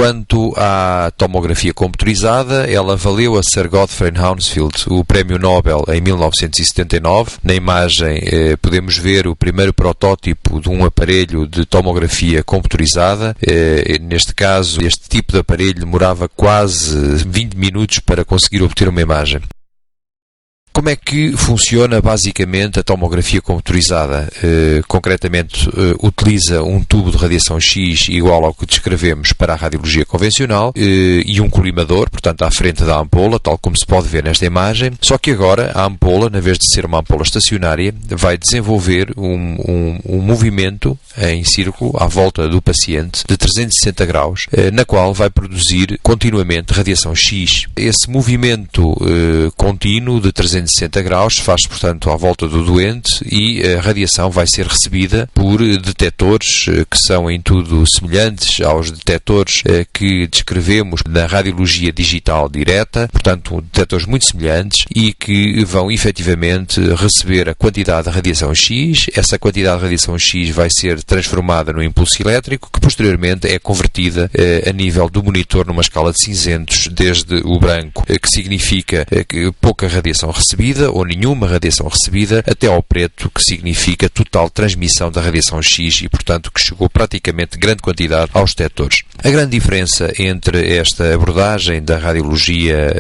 Quanto à tomografia computerizada, ela valeu a Sir Godfrey Hounsfield o Prémio Nobel em 1979. Na imagem podemos ver o primeiro protótipo de um aparelho de tomografia computerizada. Neste caso, este tipo de aparelho demorava quase 20 minutos para conseguir obter uma imagem. Como é que funciona basicamente a tomografia computerizada? Concretamente, utiliza um tubo de radiação X igual ao que descrevemos para a radiologia convencional e um colimador, portanto, à frente da ampola, tal como se pode ver nesta imagem. Só que agora a ampola, na vez de ser uma ampola estacionária, vai desenvolver um movimento em círculo à volta do paciente de 360 graus, na qual vai produzir continuamente radiação X. Esse movimento contínuo de 360 graus faz, portanto, à volta do doente e a radiação vai ser recebida por detectores que são em tudo semelhantes aos detectores que descrevemos na radiologia digital direta, portanto, detectores muito semelhantes e que vão efetivamente receber a quantidade de radiação X. Essa quantidade de radiação X vai ser transformada no impulso elétrico, que posteriormente é convertida a nível do monitor numa escala de cinzentos, desde o branco, que significa que pouca radiação recebida ou nenhuma radiação recebida, até ao preto, que significa total transmissão da radiação X e, portanto, que chegou praticamente grande quantidade aos detectores. A grande diferença entre esta abordagem da radiologia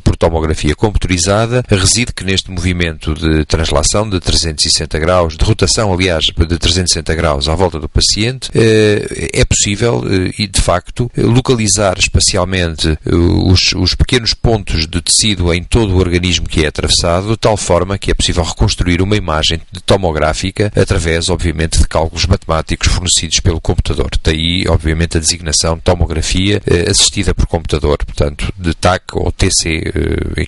por tomografia computerizada reside que neste movimento de translação de 360 graus, de rotação, aliás, de 360 graus à volta do paciente, é possível e, de facto, localizar espacialmente os pequenos pontos de tecido em todo o organismo que é atravessado, de tal forma que é possível reconstruir uma imagem tomográfica através, obviamente, de cálculos matemáticos fornecidos pelo computador. Daí, obviamente, a designação de tomografia assistida por computador, portanto, de TAC ou TC,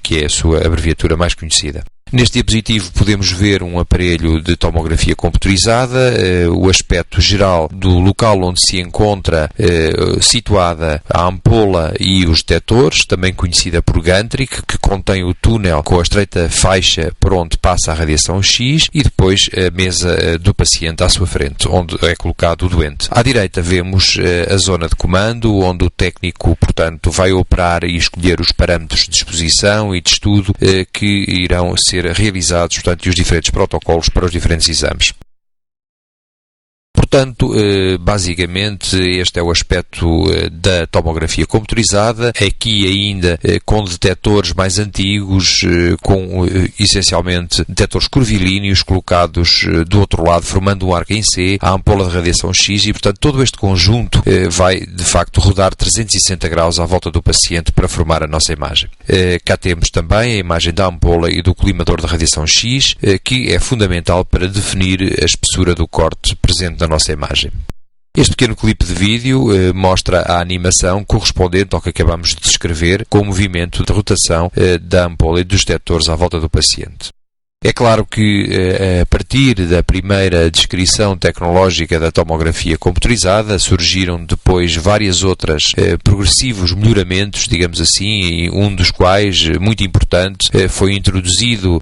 que é a sua abreviatura mais conhecida. Neste diapositivo podemos ver um aparelho de tomografia computerizada, o aspecto geral do local onde se encontra situada a ampola e os detectores, também conhecida por Gantrick, que contém o túnel com a estreita faixa por onde passa a radiação X, e depois a mesa do paciente à sua frente, onde é colocado o doente. À direita vemos a zona de comando, onde o técnico, portanto, vai operar e escolher os parâmetros de exposição e de estudo que irão ser realizados, portanto, e os diferentes protocolos para os diferentes exames. Portanto, basicamente, este é o aspecto da tomografia computerizada, aqui ainda com detectores mais antigos, com essencialmente detectores curvilíneos colocados do outro lado, formando um arco em C, a ampola de radiação X, e, portanto, todo este conjunto vai, de facto, rodar 360 graus à volta do paciente para formar a nossa imagem. Cá temos também a imagem da ampola e do colimador de radiação X, que é fundamental para definir a espessura do corte presente na nossa imagem. Este pequeno clipe de vídeo mostra a animação correspondente ao que acabamos de descrever, com o movimento de rotação da ampola e dos detectores à volta do paciente. É claro que, a partir da primeira descrição tecnológica da tomografia computerizada, surgiram depois várias outras progressivos melhoramentos, digamos assim, e um dos quais, muito importante, foi introduzido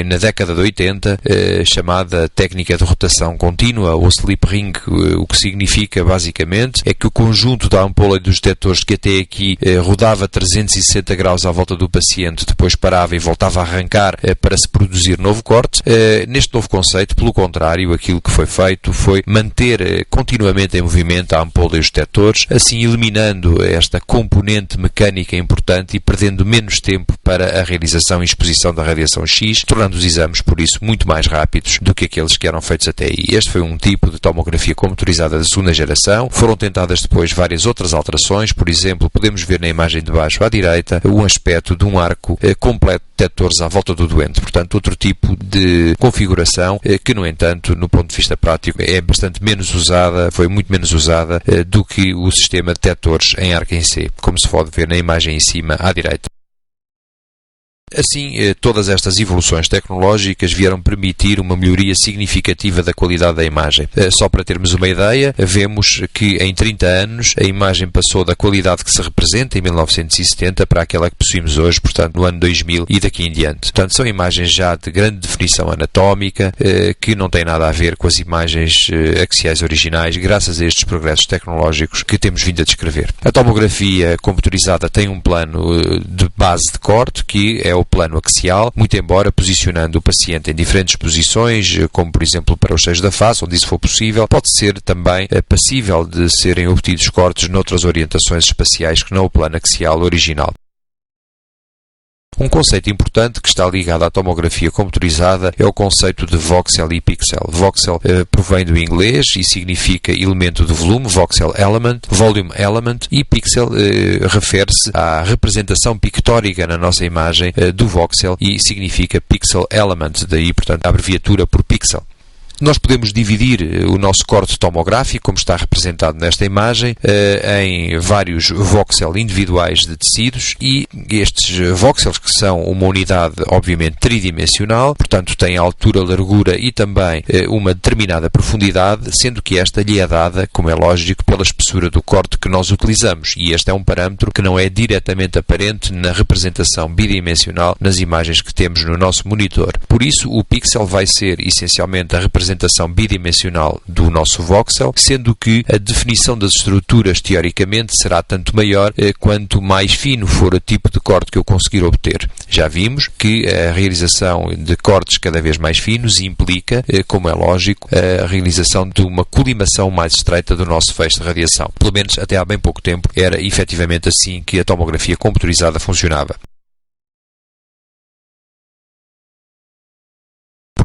na década de 80, chamada técnica de rotação contínua, ou slip ring. O que significa, basicamente, é que o conjunto da ampola e dos detectores que até aqui rodava 360 graus à volta do paciente, depois parava e voltava a arrancar para se produzir novo corte. Neste novo conceito, pelo contrário, aquilo que foi feito foi manter continuamente em movimento a ampola e os detectores, assim eliminando esta componente mecânica importante e perdendo menos tempo para a realização e exposição da radiação X, tornando os exames, por isso, muito mais rápidos do que aqueles que eram feitos até aí. Este foi um tipo de tomografia computerizada de segunda geração. Foram tentadas depois várias outras alterações. Por exemplo, podemos ver na imagem de baixo à direita um aspecto de um arco completo de detectores à volta do doente. Portanto, outro tipo de configuração que, no entanto, no ponto de vista prático, é bastante menos usada, foi muito menos usada do que o sistema de detectores em arco em C, como se pode ver na imagem em cima à direita. Assim, todas estas evoluções tecnológicas vieram permitir uma melhoria significativa da qualidade da imagem. Só para termos uma ideia, vemos que em 30 anos a imagem passou da qualidade que se representa em 1970 para aquela que possuímos hoje, portanto, no ano 2000 e daqui em diante. Portanto, são imagens já de grande definição anatómica, que não têm nada a ver com as imagens axiais originais, graças a estes progressos tecnológicos que temos vindo a descrever. A tomografia computadorizada tem um plano de base de corte, que é o plano axial, muito embora posicionando o paciente em diferentes posições, como por exemplo para os seios da face, onde isso for possível, pode ser também passível de serem obtidos cortes noutras orientações espaciais que não o plano axial original. Um conceito importante que está ligado à tomografia computadorizada é o conceito de voxel e pixel. Voxel provém do inglês e significa elemento de volume, voxel element, volume element, e pixel refere-se à representação pictórica na nossa imagem do voxel e significa pixel element, daí, portanto, a abreviatura por pixel. Nós podemos dividir o nosso corte tomográfico, como está representado nesta imagem, em vários voxels individuais de tecidos, e estes voxels, que são uma unidade obviamente tridimensional, portanto têm altura, largura e também uma determinada profundidade, sendo que esta lhe é dada, como é lógico, pela espessura do corte que nós utilizamos, e este é um parâmetro que não é diretamente aparente na representação bidimensional nas imagens que temos no nosso monitor. Por isso, o pixel vai ser essencialmente a representação bidimensional do nosso voxel, sendo que a definição das estruturas teoricamente será tanto maior quanto mais fino for o tipo de corte que eu conseguir obter. Já vimos que a realização de cortes cada vez mais finos implica, como é lógico, a realização de uma colimação mais estreita do nosso feixe de radiação. Pelo menos até há bem pouco tempo era efetivamente assim que a tomografia computadorizada funcionava.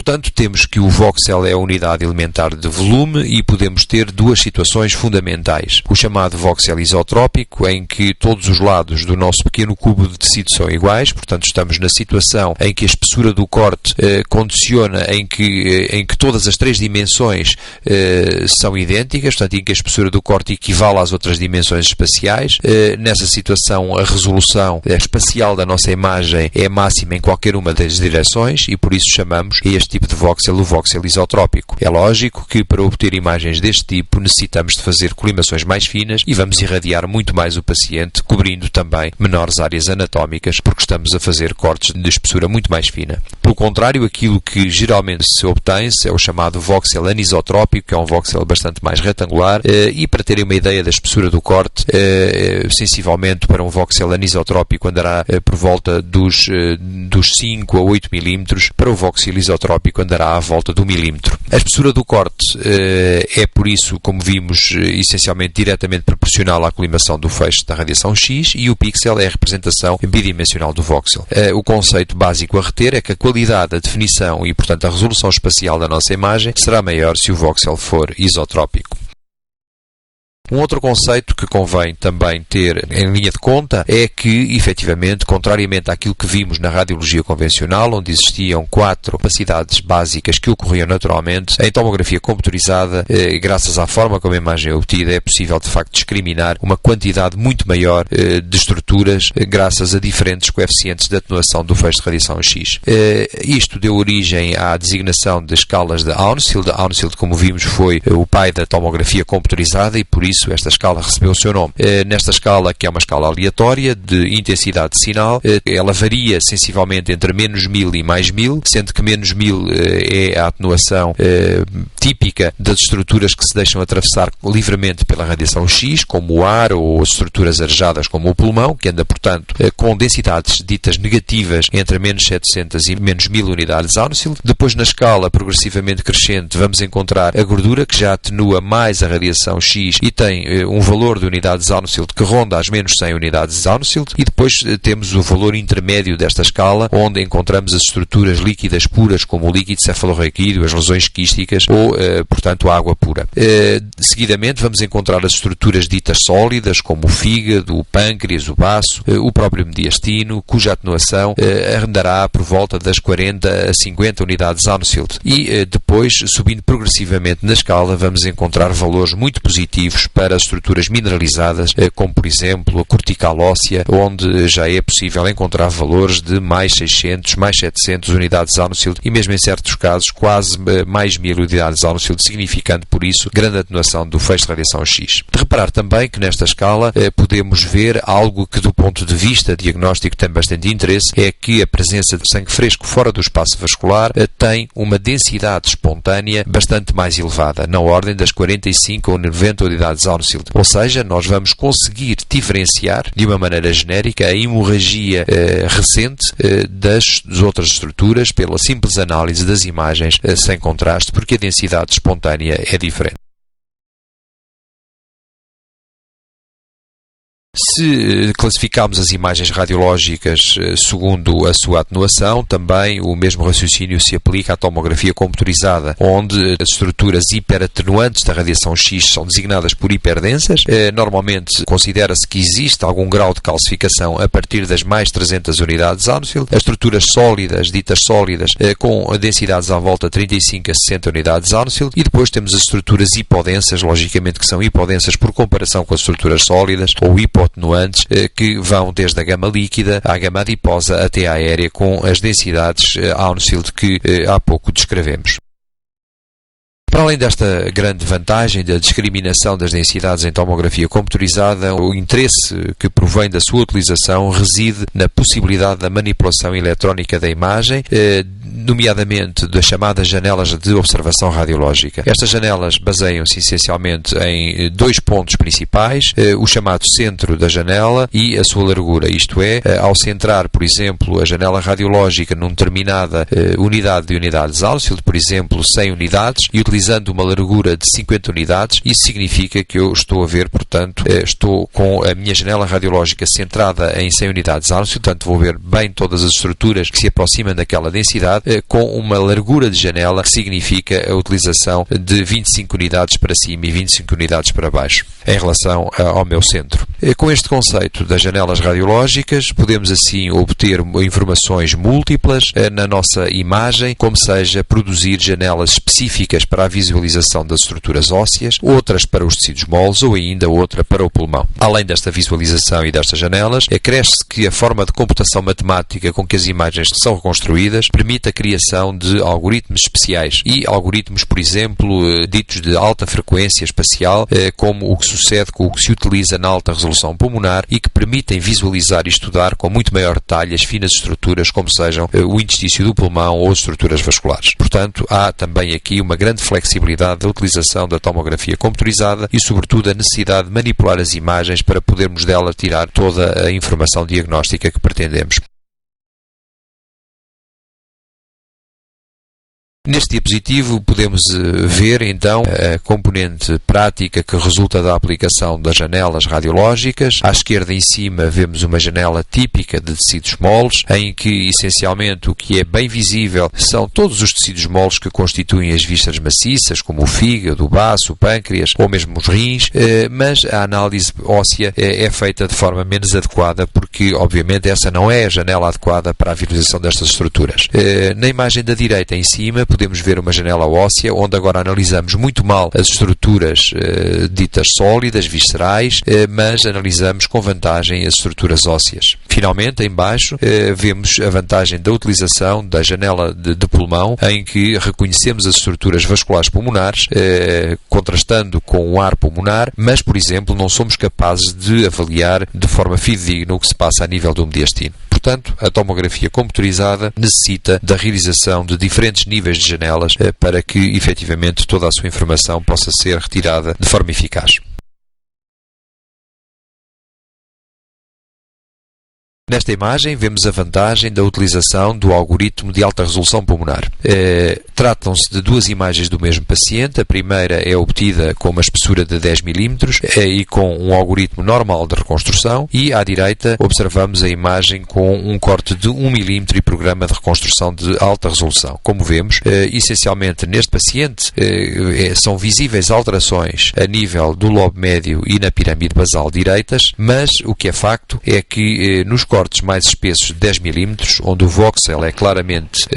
Portanto, temos que o voxel é a unidade elementar de volume e podemos ter duas situações fundamentais. O chamado voxel isotrópico, em que todos os lados do nosso pequeno cubo de tecido são iguais, portanto estamos na situação em que a espessura do corte condiciona em que todas as três dimensões são idênticas, portanto em que a espessura do corte equivale às outras dimensões espaciais. Nessa situação, a resolução espacial da nossa imagem é máxima em qualquer uma das direções e por isso chamamos este tipo de voxel o voxel isotrópico. É lógico que para obter imagens deste tipo necessitamos de fazer colimações mais finas e vamos irradiar muito mais o paciente, cobrindo também menores áreas anatómicas, porque estamos a fazer cortes de espessura muito mais fina. Pelo contrário, aquilo que geralmente se obtém é o chamado voxel anisotrópico, que é um voxel bastante mais retangular, e para terem uma ideia da espessura do corte, sensivelmente para um voxel anisotrópico andará por volta dos 5 a 8 mm, para o voxel isotrópico andará à volta do milímetro. A espessura do corte é, por isso, como vimos, essencialmente diretamente proporcional à colimação do feixe da radiação X, e o pixel é a representação bidimensional do voxel. O conceito básico a reter é que a qualidade, a definição e, portanto, a resolução espacial da nossa imagem será maior se o voxel for isotrópico. Um outro conceito que convém também ter em linha de conta é que, efetivamente, contrariamente àquilo que vimos na radiologia convencional, onde existiam 4 capacidades básicas que ocorriam naturalmente, em tomografia computadorizada, graças à forma como a imagem é obtida, é possível, de facto, discriminar uma quantidade muito maior de estruturas, graças a diferentes coeficientes de atenuação do feixe de radiação X. Isto deu origem à designação de escalas de Hounsfield. Hounsfield, como vimos, foi o pai da tomografia computadorizada e, por isso, esta escala recebeu o seu nome. Nesta escala, que é uma escala aleatória de intensidade de sinal, ela varia sensivelmente entre menos 1000 e mais 1000, sendo que menos 1000 é a atenuação típica das estruturas que se deixam atravessar livremente pela radiação X, como o ar ou as estruturas arejadas como o pulmão, que anda, portanto, com densidades ditas negativas entre menos 700 e menos 1000 unidades Hounsfield. Depois, na escala progressivamente crescente, vamos encontrar a gordura, que já atenua mais a radiação X e tem um valor de unidades Hounsfield que ronda as menos 100 unidades Hounsfield, e depois temos o valor intermédio desta escala, onde encontramos as estruturas líquidas puras, como o líquido cefalorraquídeo, as lesões quísticas ou, portanto, a água pura. Seguidamente vamos encontrar as estruturas ditas sólidas, como o fígado, o pâncreas, o baço, o próprio mediastino, cuja atenuação andará por volta das 40 a 50 unidades Hounsfield. E depois, subindo progressivamente na escala, vamos encontrar valores muito positivos para estruturas mineralizadas, como por exemplo a cortical óssea, onde já é possível encontrar valores de mais 600, mais 700 unidades Arnosild e mesmo em certos casos quase mais 1000 unidades Arnosild, significando por isso grande atenuação do feixe de radiação X. De reparar também que nesta escala podemos ver algo que do ponto de vista diagnóstico tem bastante interesse, é que a presença de sangue fresco fora do espaço vascular tem uma densidade espontânea bastante mais elevada, na ordem das 45 ou 90 unidades Arnosild. Ou seja, nós vamos conseguir diferenciar de uma maneira genérica a hemorragia recente das outras estruturas pela simples análise das imagens sem contraste, porque a densidade espontânea é diferente. Se classificarmos as imagens radiológicas segundo a sua atenuação, também o mesmo raciocínio se aplica à tomografia computurizada, onde as estruturas hiperatenuantes da radiação X são designadas por hiperdensas. Normalmente considera-se que existe algum grau de calcificação a partir das mais 300 unidades Arnosild. As estruturas sólidas, ditas sólidas, com densidades à volta de 35 a 60 unidades Arnosild. E depois temos as estruturas hipodensas, logicamente que são hipodensas por comparação com as estruturas sólidas, ou hipotenuantes, que vão desde a gama líquida à gama adiposa até à aérea, com as densidades Arnosild que há pouco descrevemos. Para além desta grande vantagem da discriminação das densidades em tomografia computurizada, o interesse que provém da sua utilização reside na possibilidade da manipulação eletrónica da imagem, nomeadamente das chamadas janelas de observação radiológica. Estas janelas baseiam-se essencialmente em dois pontos principais, o chamado centro da janela e a sua largura, isto é, ao centrar, por exemplo, a janela radiológica numa determinada unidade de unidades Arnosild, por exemplo, 100 unidades, e utilizando uma largura de 50 unidades, isso significa que eu estou a ver, portanto, estou com a minha janela radiológica centrada em 100 unidades Arnosild, portanto vou ver bem todas as estruturas que se aproximam daquela densidade, com uma largura de janela que significa a utilização de 25 unidades para cima e 25 unidades para baixo, em relação ao meu centro. Com este conceito das janelas radiológicas, podemos assim obter informações múltiplas na nossa imagem, como seja produzir janelas específicas para a visualização das estruturas ósseas, outras para os tecidos moles ou ainda outra para o pulmão. Além desta visualização e destas janelas, acresce-se que a forma de computação matemática com que as imagens são reconstruídas permite a criação de algoritmos especiais e algoritmos, por exemplo, ditos de alta frequência espacial, como o que sucede com o que se utiliza na alta resolução pulmonar e que permitem visualizar e estudar com muito maior detalhe as finas estruturas, como sejam o interstício do pulmão ou as estruturas vasculares. Portanto, há também aqui uma grande flexibilidade da utilização da tomografia computurizada e, sobretudo, a necessidade de manipular as imagens para podermos dela tirar toda a informação diagnóstica que pretendemos. Neste diapositivo podemos ver então a componente prática que resulta da aplicação das janelas radiológicas. À esquerda em cima vemos uma janela típica de tecidos moles, em que essencialmente o que é bem visível são todos os tecidos moles que constituem as vísceras maciças, como o fígado, o baço, o pâncreas ou mesmo os rins, mas a análise óssea é feita de forma menos adequada, porque obviamente essa não é a janela adequada para a visualização destas estruturas. Na imagem da direita em cima podemos ver uma janela óssea, onde agora analisamos muito mal as estruturas ditas sólidas, viscerais, mas analisamos com vantagem as estruturas ósseas. Finalmente, em baixo, vemos a vantagem da utilização da janela de pulmão, em que reconhecemos as estruturas vasculares pulmonares, contrastando com o ar pulmonar, mas, por exemplo, não somos capazes de avaliar de forma fidedigna o que se passa a nível do mediastino. Portanto, a tomografia computurizada necessita da realização de diferentes níveis de janelas para que, efetivamente, toda a sua informação possa ser retirada de forma eficaz. Nesta imagem vemos a vantagem da utilização do algoritmo de alta resolução pulmonar. Tratam-se de duas imagens do mesmo paciente. A primeira é obtida com uma espessura de 10 mm e com um algoritmo normal de reconstrução, e à direita observamos a imagem com um corte de 1 mm e programa de reconstrução de alta resolução. Como vemos, essencialmente neste paciente são visíveis alterações a nível do lobo médio e na pirâmide basal direitas, mas o que é facto é que nos cortes cortes mais espessos de 10 mm, onde o voxel é claramente,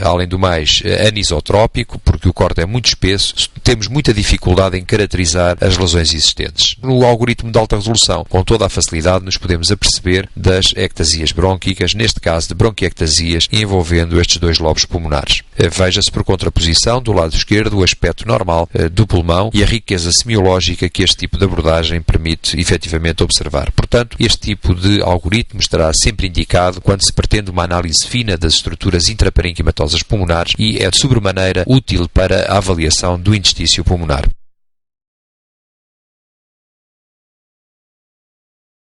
além do mais, anisotrópico, porque o corte é muito espesso, temos muita dificuldade em caracterizar as lesões existentes. No algoritmo de alta resolução, com toda a facilidade, nos podemos aperceber das ectasias brônquicas, neste caso de bronquiectasias envolvendo estes dois lobos pulmonares. Veja-se por contraposição, do lado esquerdo, o aspecto normal do pulmão e a riqueza semiológica que este tipo de abordagem permite efetivamente observar. Portanto, este tipo de algoritmo estará sempre indicado quando se pretende uma análise fina das estruturas intraparenquimatosas pulmonares e é de sobremaneira útil para a avaliação do interstício pulmonar.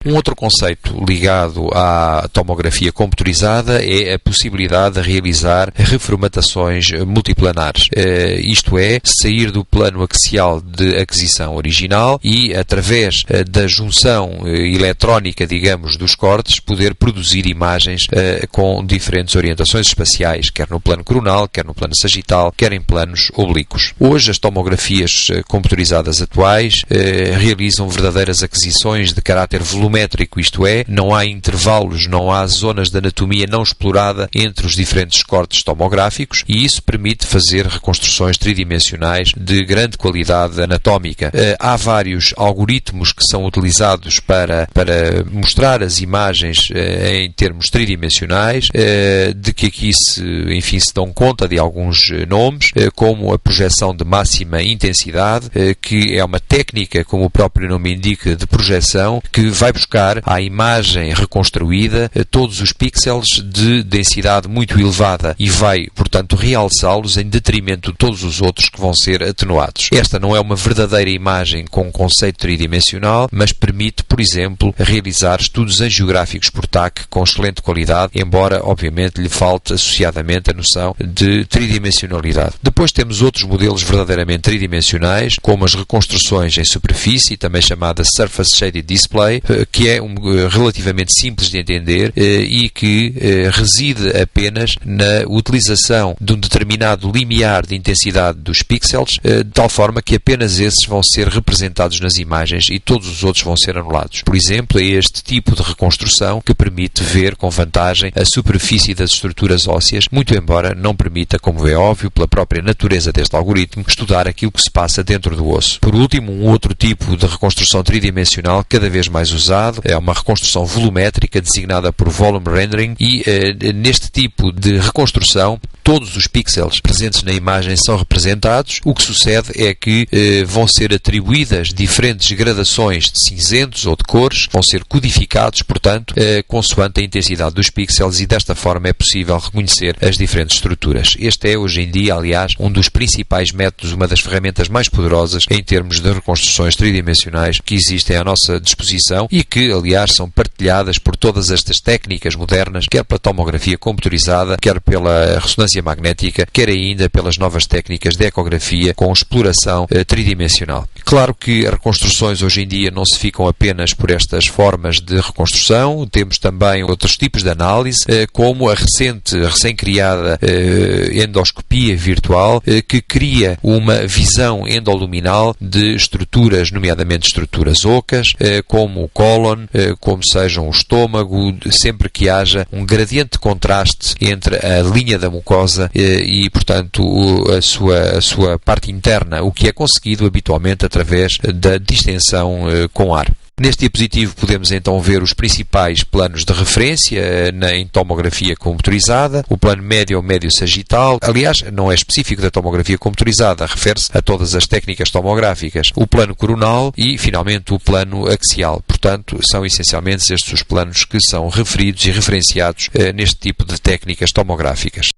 Um outro conceito ligado à tomografia computurizada é a possibilidade de realizar reformatações multiplanares. Isto é, sair do plano axial de aquisição original e, através da junção eletrónica, digamos, dos cortes, poder produzir imagens com diferentes orientações espaciais, quer no plano coronal, quer no plano sagital, quer em planos oblíquos. Hoje, as tomografias computurizadas atuais realizam verdadeiras aquisições de caráter volumétrico, isto é, não há intervalos, não há zonas de anatomia não explorada entre os diferentes cortes tomográficos e isso permite fazer reconstruções tridimensionais de grande qualidade anatómica. Há vários algoritmos que são utilizados para mostrar as imagens em termos tridimensionais, de que aqui se dão conta de alguns nomes, como a projeção de máxima intensidade, que é uma técnica, como o próprio nome indica, de projeção, que vai buscar à imagem reconstruída todos os pixels de densidade muito elevada e vai, portanto, realçá-los em detrimento de todos os outros que vão ser atenuados. Esta não é uma verdadeira imagem com um conceito tridimensional, mas permite, por exemplo, realizar estudos angiográficos por TAC com excelente qualidade, embora, obviamente, lhe falte associadamente a noção de tridimensionalidade. Depois temos outros modelos verdadeiramente tridimensionais, como as reconstruções em superfície, também chamada Surface Shaded Display, que é relativamente simples de entender e que reside apenas na utilização de um determinado limiar de intensidade dos pixels, de tal forma que apenas esses vão ser representados nas imagens e todos os outros vão ser anulados. Por exemplo, é este tipo de reconstrução que permite ver com vantagem a superfície das estruturas ósseas, muito embora não permita, como é óbvio, pela própria natureza deste algoritmo, estudar aquilo que se passa dentro do osso. Por último, um outro tipo de reconstrução tridimensional cada vez mais usado é uma reconstrução volumétrica designada por Volume Rendering e neste tipo de reconstrução todos os pixels presentes na imagem são representados. O que sucede é que vão ser atribuídas diferentes gradações de cinzentos ou de cores, vão ser codificados, portanto, consoante a intensidade dos pixels e desta forma é possível reconhecer as diferentes estruturas. Este é, hoje em dia, aliás, um dos principais métodos, uma das ferramentas mais poderosas em termos de reconstruções tridimensionais que existem à nossa disposição e que, aliás, são partilhadas por todas estas técnicas modernas, quer pela tomografia computurizada, quer pela ressonância magnética, quer ainda pelas novas técnicas de ecografia com exploração tridimensional. Claro que as reconstruções hoje em dia não se ficam apenas por estas formas de reconstrução, temos também outros tipos de análise, como a recém-criada endoscopia virtual, que cria uma visão endoluminal de estruturas, nomeadamente estruturas ocas, como o cólon, como sejam o estômago, sempre que haja um gradiente de contraste entre a linha da mucosa e, portanto, a sua parte interna, o que é conseguido habitualmente através da distensão com ar. Neste diapositivo podemos então ver os principais planos de referência em tomografia computurizada, o plano médio ou médio sagital, aliás, não é específico da tomografia computurizada, refere-se a todas as técnicas tomográficas, o plano coronal e, finalmente, o plano axial. Portanto, são essencialmente estes os planos que são referidos e referenciados neste tipo de técnicas tomográficas.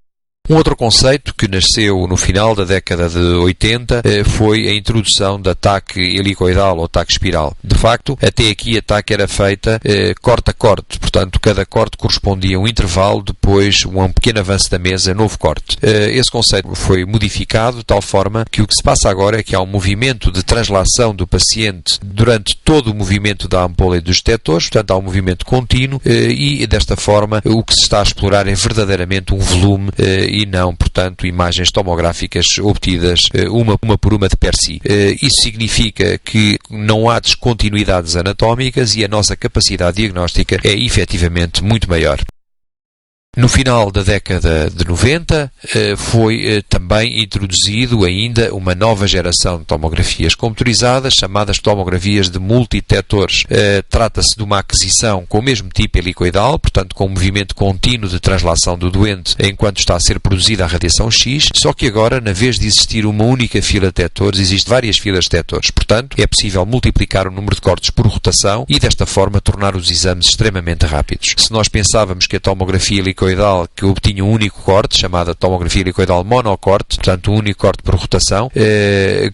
Um outro conceito que nasceu no final da década de 80 foi a introdução da TAC helicoidal ou TAC espiral. De facto, até aqui a TAC era feita corte a corte, portanto cada corte correspondia a um intervalo, depois um pequeno avanço da mesa, novo corte. Esse conceito foi modificado de tal forma que o que se passa agora é que há um movimento de translação do paciente durante todo o movimento da ampola e dos detectores, portanto há um movimento contínuo e desta forma o que se está a explorar é verdadeiramente um volume e não, portanto, imagens tomográficas obtidas uma por uma de per si. Isso significa que não há descontinuidades anatómicas e a nossa capacidade diagnóstica é efetivamente muito maior. No final da década de 90 foi também introduzido ainda uma nova geração de tomografias computarizadas, chamadas tomografias de multidetectores. Trata-se de uma aquisição com o mesmo tipo helicoidal, portanto com um movimento contínuo de translação do doente enquanto está a ser produzida a radiação X, só que agora, na vez de existir uma única fila de detectores, existem várias filas de detectores. Portanto, é possível multiplicar o número de cortes por rotação e desta forma tornar os exames extremamente rápidos. Se nós pensávamos que a tomografia helicoidal que obtinha um único corte, chamada tomografia helicoidal monocorte, portanto um único corte por rotação,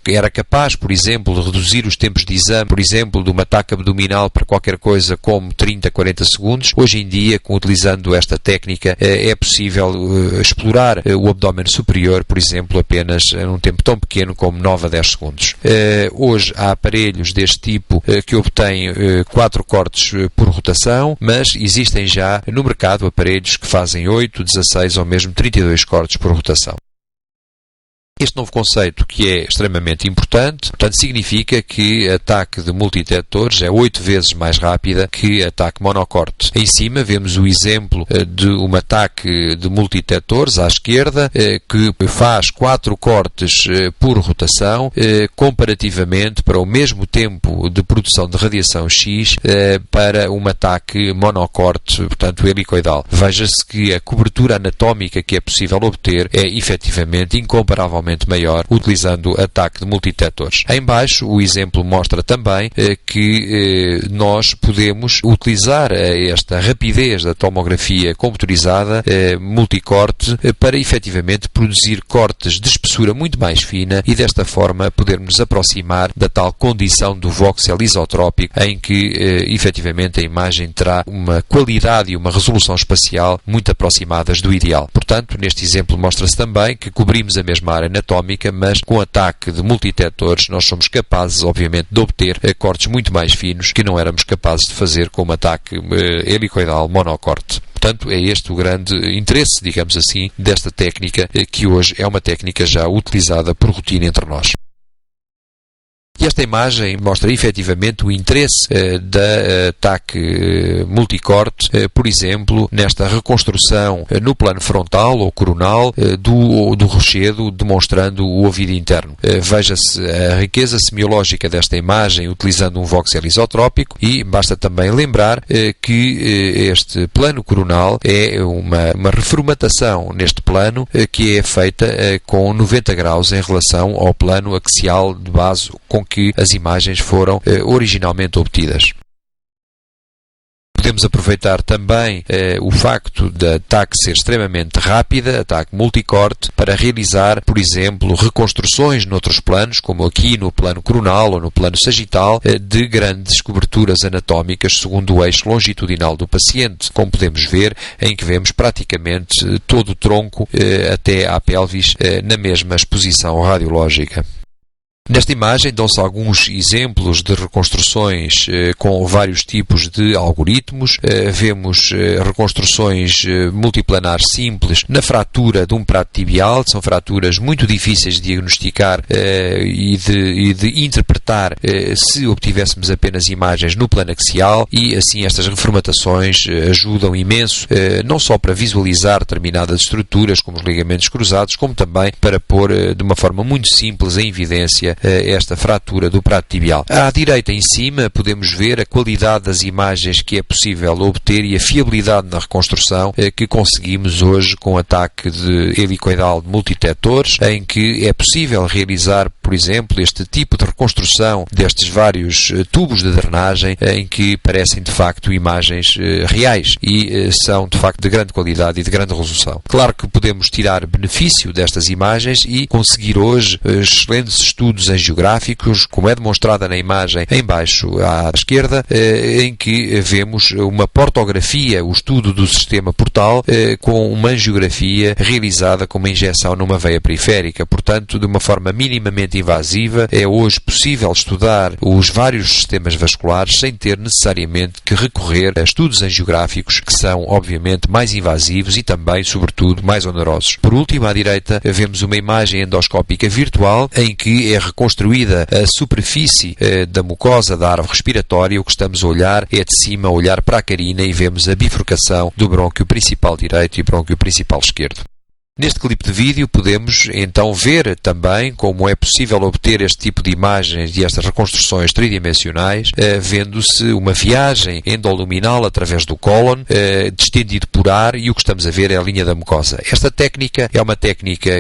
era capaz, por exemplo, de reduzir os tempos de exame, por exemplo, de uma ataque abdominal para qualquer coisa como 30, 40 segundos. Hoje em dia, utilizando esta técnica, é possível explorar o abdômen superior, por exemplo, apenas num tempo tão pequeno como 9 a 10 segundos. Hoje há aparelhos deste tipo que obtêm 4 cortes por rotação, mas existem já no mercado aparelhos que fazem 8, 16 ou mesmo 32 cortes por rotação. Este novo conceito, que é extremamente importante, portanto, significa que a ataque de multidetectores é 8 vezes mais rápida que a ataque monocorte. Em cima vemos o exemplo de um ataque de multidetectores à esquerda, que faz 4 cortes por rotação, comparativamente para o mesmo tempo de produção de radiação X para um ataque monocorte, portanto, helicoidal. Veja-se que a cobertura anatómica que é possível obter é efetivamente incomparavelmente maior utilizando ataque de multidetectores. Em baixo o exemplo mostra também que nós podemos utilizar esta rapidez da tomografia computarizada multicorte para efetivamente produzir cortes de espessura muito mais fina e desta forma podermos nos aproximar da tal condição do voxel isotrópico em que efetivamente a imagem terá uma qualidade e uma resolução espacial muito aproximadas do ideal. Portanto, neste exemplo mostra-se também que cobrimos a mesma área anatómica, mas com ataque de multidetectores nós somos capazes, obviamente, de obter cortes muito mais finos que não éramos capazes de fazer com um ataque helicoidal monocorte. Portanto, é este o grande interesse, digamos assim, desta técnica, que hoje é uma técnica já utilizada por rotina entre nós. E esta imagem mostra efetivamente o interesse da ataque multicorte, por exemplo, nesta reconstrução no plano frontal ou coronal do rochedo, demonstrando o ouvido interno. Veja-se a riqueza semiológica desta imagem utilizando um voxel isotrópico e basta também lembrar que este plano coronal é uma reformatação neste plano que é feita com 90 graus em relação ao plano axial de base com que as imagens foram originalmente obtidas. Podemos aproveitar também o facto da ataque ser extremamente rápida, ataque multicorte, para realizar, por exemplo, reconstruções noutros planos, como aqui no plano coronal ou no plano sagital, de grandes coberturas anatómicas segundo o eixo longitudinal do paciente, como podemos ver, em que vemos praticamente todo o tronco até à pelvis na mesma exposição radiológica. Nesta imagem dão-se alguns exemplos de reconstruções com vários tipos de algoritmos. Vemos reconstruções multiplanar simples na fratura de um prato tibial. São fraturas muito difíceis de diagnosticar e de interpretar se obtivéssemos apenas imagens no plano axial, e assim estas reformatações ajudam imenso, não só para visualizar determinadas estruturas como os ligamentos cruzados, como também para pôr de uma forma muito simples em evidência esta fratura do prato tibial. À direita em cima podemos ver a qualidade das imagens que é possível obter e a fiabilidade na reconstrução que conseguimos hoje com o ataque de helicoidal de multidetectores, em que é possível realizar, por exemplo, este tipo de reconstrução destes vários tubos de drenagem em que parecem de facto imagens reais e são de facto de grande qualidade e de grande resolução. Claro que podemos tirar benefício destas imagens e conseguir hoje excelentes estudos estudos angiográficos, como é demonstrada na imagem em baixo à esquerda, em que vemos uma portografia, o estudo do sistema portal, com uma angiografia realizada com uma injeção numa veia periférica. Portanto, de uma forma minimamente invasiva, é hoje possível estudar os vários sistemas vasculares sem ter necessariamente que recorrer a estudos angiográficos que são, obviamente, mais invasivos e também, sobretudo, mais onerosos. Por último, à direita, vemos uma imagem endoscópica virtual em que é reconstruída a superfície da mucosa da árvore respiratória. O que estamos a olhar é de cima, a olhar para a carina, e vemos a bifurcação do brônquio principal direito e brônquio principal esquerdo. Neste clipe de vídeo podemos então ver também como é possível obter este tipo de imagens e estas reconstruções tridimensionais, vendo-se uma viagem endoluminal através do cólon, distendido por ar, e o que estamos a ver é a linha da mucosa. Esta técnica é uma técnica,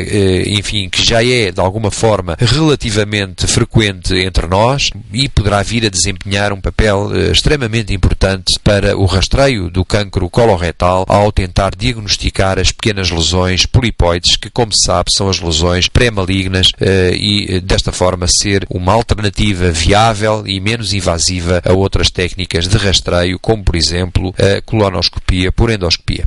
enfim, que já é de alguma forma relativamente frequente entre nós e poderá vir a desempenhar um papel extremamente importante para o rastreio do cancro coloretal ao tentar diagnosticar as pequenas lesões polipoides, que, como se sabe, são as lesões pré-malignas, e desta forma ser uma alternativa viável e menos invasiva a outras técnicas de rastreio, como por exemplo a colonoscopia por endoscopia.